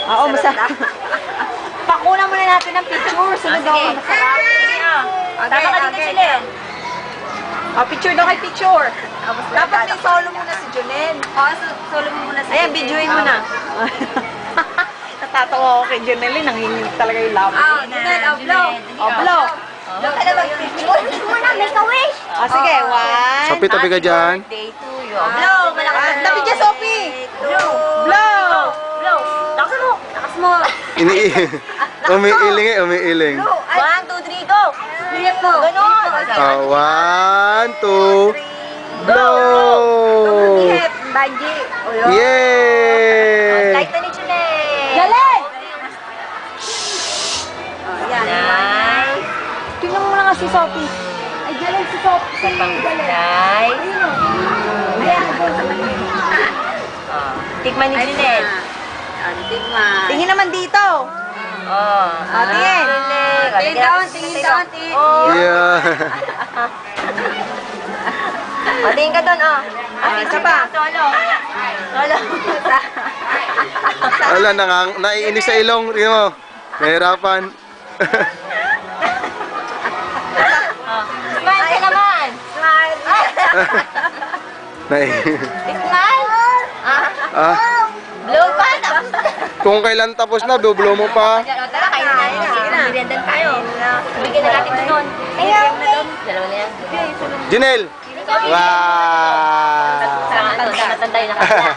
Oo, masarap. Pakulang muna natin ng picture. Sunod daw ang masarap. Tama ka dito sila eh. Picture daw kay picture. Dapat may solo muna si Junel. Solo mo muna sa Ayan, videoin mo na. Natatawa ako kay Junel. Nanginginig talaga yung labo. Junel, blow. Blow. Blow ka na mag-picture. Muna, make a wish. Sige, one. Tabi-tabi ka dyan. Day to you. Blow, malakas na blow. Tabi dyan, Sophie. Blow. Blow. Blow. Lakas mo. Lakas mo. Umiiling eh, umiiling. 1, 2, 3, go. Biyak mo. One, Ganon. two, blow! Ihip, Banji. Yay! Light na ni Junel. Galing! Yan. Nice. Tingnan mo na nga si Sophie. Ay, galing si Sophie. Nice. Tikman ni Junel. Tingin naman dito. Tingin. Tingin down. Yeah. Tingin ka doon, Isa pa. Solo. Wala, naiinis sa ilong. Tingnan mo. Nahirapan. Smile ka naman. Smile. Smile. Blow pa. Kung kailan tapos na, bublow mo pa. Tara, kain na tayo. Sige na. Meriendan tayo. Bigyan na natin doon. Ayaw, dalawa na yan. Junel! Wow! Sa natanda yun na kanila.